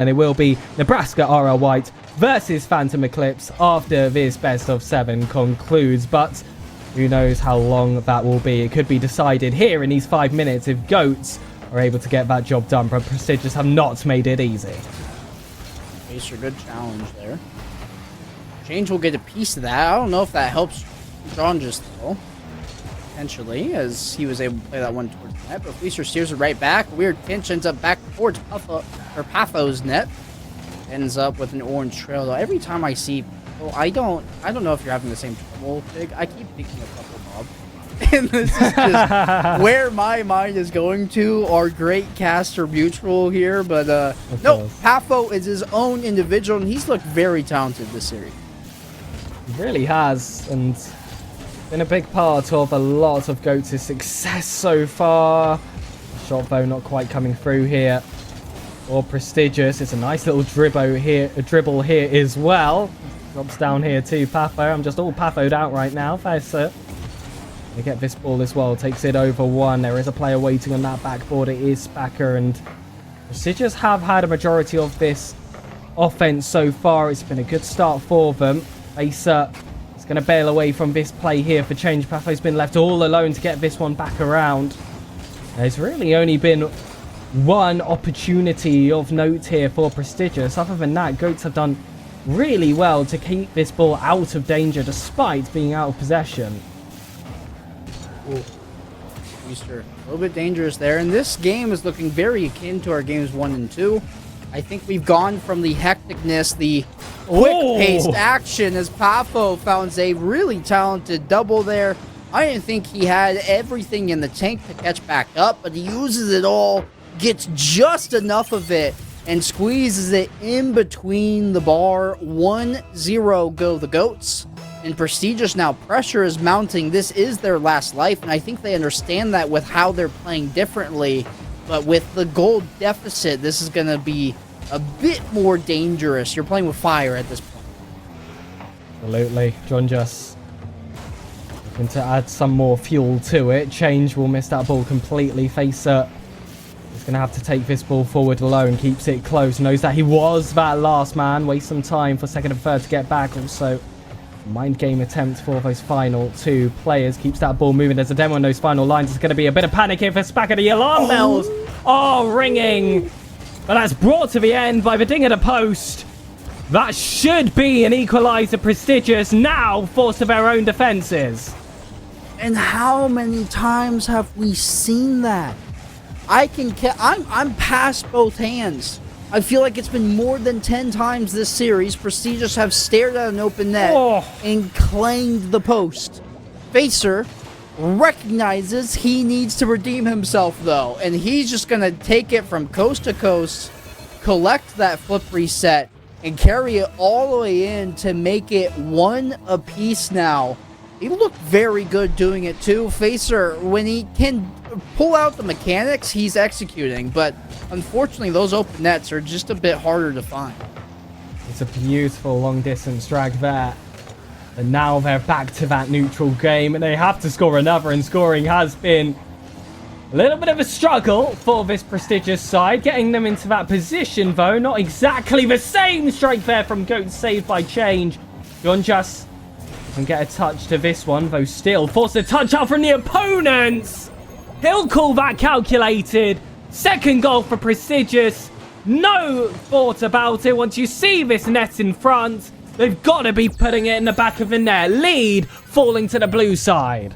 And it will be Nebraska RL White versus Phantom Eclipse after this best of 7 concludes. But who knows how long that will be. It could be decided here in these 5 minutes if Goats are able to get that job done. But Prestigious have not made it easy. Face a good challenge there. Change will get a piece of that. I don't know if that helps John just though. Potentially, as he was able to play that one towards the net, but Fleecer steers it right back. Weird pinch ends up back towards Patho's net. Ends up with an orange trail though. Every time I see, well, I don't know if you're having the same trouble, Pig. I keep thinking of Couple Bob, and this is just where my mind is going to. Our great caster mutual here, but no, Patho is his own individual, and he's looked very talented this series. He really has, and been a big part of a lot of Goats' success so far. Shot though not quite coming through here. Or Prestigious. It's a nice little dribble here as well. Drops down here too, Patho. I'm just all Patho'd out right now. Facer. They get this ball as well. Takes it over one. There is a player waiting on that backboard. It is Spacker, and Prestigious have had a majority of this offense so far. It's been a good start for them. Facer is going to bail away from this play here for change. Patho's been left all alone to get this one back around. There's really only been one opportunity of note here for Prestigious. Other than that, Goats have done really well to keep this ball out of danger despite being out of possession. Easter, a little bit dangerous there, and this game is looking very akin to our games 1 and 2. I think we've gone from the hecticness, the quick-paced action, as Patho found a really talented double there. I didn't think he had everything in the tank to catch back up, but he uses it all, gets just enough of it, and squeezes it in between the bar. 1-0 go the Goats. And Prestigious now, pressure is mounting. This is their last life, and I think they understand that with how they're playing differently. But with the gold deficit, this is going to be a bit more dangerous. You're playing with fire at this point. Absolutely. John just looking to add some more fuel to it. Change will miss that ball completely. Facer is going to have to take this ball forward alone. Keeps it close. Knows that he was that last man. Waste some time for second and third to get back. Also, mind game attempt for those final 2 players. Keeps that ball moving. There's a demo on those final lines. It's going to be a bit of panic here for Spacker. The alarm bells are ringing. But that's brought to the end by the ding at the post. That should be an equalizer. Prestigious now forced to their own defenses. And how many times have we seen that? I'm past both hands. I feel like it's been more than 10 times this series. Prestigious have stared at an open net and claimed the post. Facer recognizes he needs to redeem himself, though, and he's just going to take it from coast to coast, collect that flip reset, and carry it all the way in to make it 1 apiece now. He looked very good doing it, too. Facer, when he can pull out the mechanics, he's executing, but unfortunately, those open nets are just a bit harder to find. It's a beautiful long-distance drag there. And now they're back to that neutral game, and they have to score another, and scoring has been a little bit of a struggle for this Prestigious side. Getting them into that position, though. Not exactly the same strike there from Goats, saved by change. John just can get a touch to this one, though still forced a touch out from the opponents. He'll call that calculated. Second goal for Prestigious. No thought about it. Once you see this net in front, they've got to be putting it in the back of the net. Lead falling to the blue side.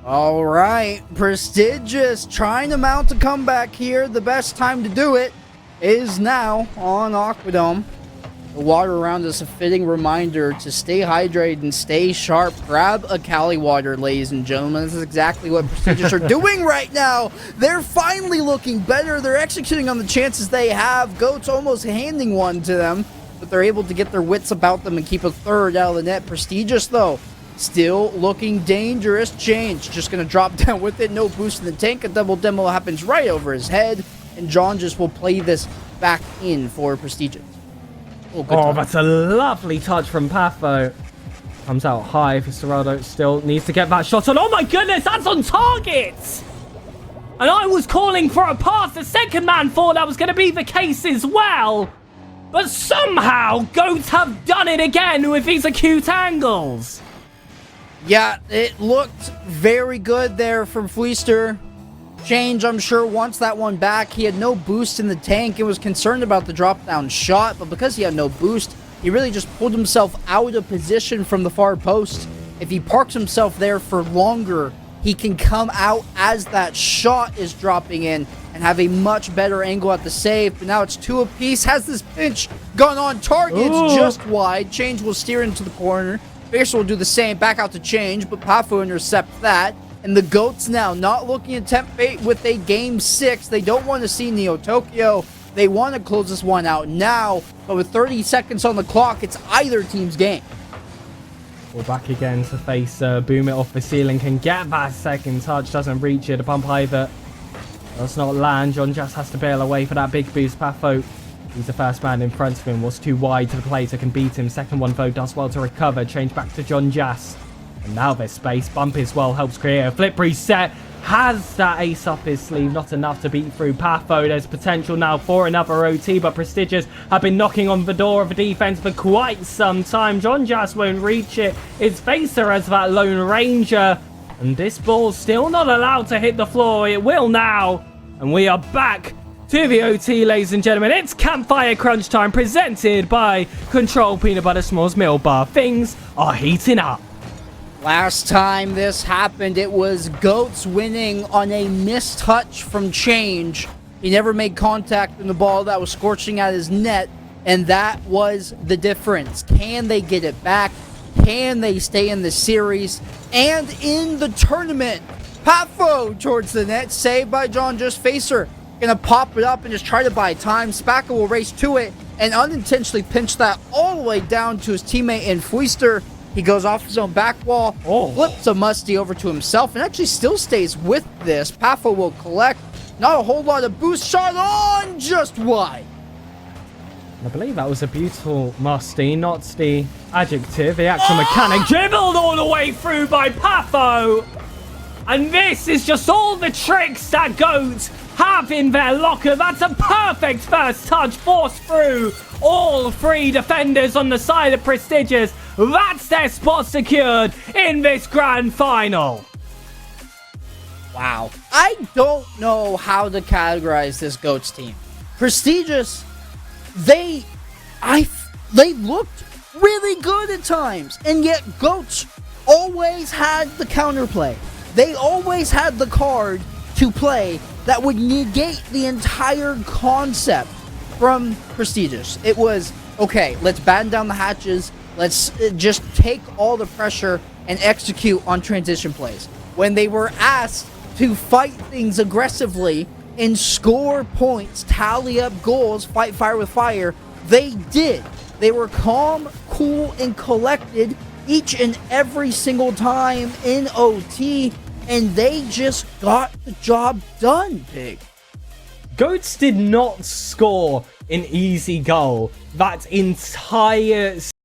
All right, Prestigious trying to mount a comeback here. The best time to do it is now on Aquadome. The water around us a fitting reminder to stay hydrated and stay sharp. Grab a Cali water, ladies and gentlemen. This is exactly what Prestigious are doing right now. They're finally looking better. They're executing on the chances they have. Goats almost handing one to them, but they're able to get their wits about them and keep a third out of the net. Prestigious, though, still looking dangerous. Change just going to drop down with it. No boost in the tank. A double demo happens right over his head, and John just will play this back in for Prestigious. Oh, that's a lovely touch from Patho. Comes out high for Serrado. Still needs to get that shot on. Oh my goodness, that's on target! And I was calling for a pass. The second man thought that was going to be the case as well. But somehow, Goats have done it again with these acute angles. Yeah, it looked very good there from Fleester. Change, I'm sure, wants that one back. He had no boost in the tank and was concerned about the drop-down shot, but because he had no boost, he really just pulled himself out of position from the far post. If he parks himself there for longer, he can come out as that shot is dropping in and have a much better angle at the save. But now it's 2 apiece. Has this pinch gone on target? It's just wide. Change will steer into the corner. Fierce will do the same. Back out to Change, but Pafo intercepts that. And the Goats now not looking to tempt fate with a game 6. They don't want to see Neo Tokyo. They want to close this one out now. But with 30 seconds on the clock, it's either team's game. We're back again to face boom it off the ceiling. Can get that second touch. Doesn't reach it. The pump either does not land. John just has to bail away for that big boost. Pafo, he's the first man in front of him. Was too wide to the play, so can beat him. Second one, though, does well to recover. Change back to John Jas. And now there's space. Bump as well helps create a flip reset. Has that ace up his sleeve. Not enough to beat through Pafo. There's potential now for another OT, but Prestigious have been knocking on the door of the defense for quite some time. John Jas won't reach it. It's Facer as that Lone Ranger. And this ball's still not allowed to hit the floor. It will now. And we are back to the OT, ladies and gentlemen. It's Campfire Crunch time, presented by Control Peanut Butter S'mores Milk Bar. Things are heating up. Last time this happened, it was Goats winning on a missed touch from Change. He never made contact in the ball that was scorching at his net, and that was the difference. Can they get it back? Can they stay in the series and in the tournament? Pafo towards the net, saved by John Just Facer. Gonna pop it up and just try to buy time. Spacka will race to it and unintentionally pinch that all the way down to his teammate in Fleester. He goes off his own back wall, flips a Musty over to himself, and actually still stays with this. Pafo will collect. Not a whole lot of boost. Shot on just wide. I believe that was a beautiful Musty, not the adjective, the actual mechanic. Dribbled all the way through by Pafo. And this is just all the tricks that Goats have in their locker. That's a perfect first touch, forced through all 3 defenders on the side of Prestigious. That's their spot secured in this grand final. Wow. I don't know how to categorize this Goats team. Prestigious, they looked really good at times, and yet Goats always had the counterplay. They always had the card to play that would negate the entire concept from Prestigious. It was, okay, let's batten down the hatches. Let's just take all the pressure and execute on transition plays. When they were asked to fight things aggressively and score points, tally up goals, fight fire with fire, they did. They were calm, cool, and collected each and every single time in OT, and they just got the job done, Pig. Goats did not score an easy goal that entire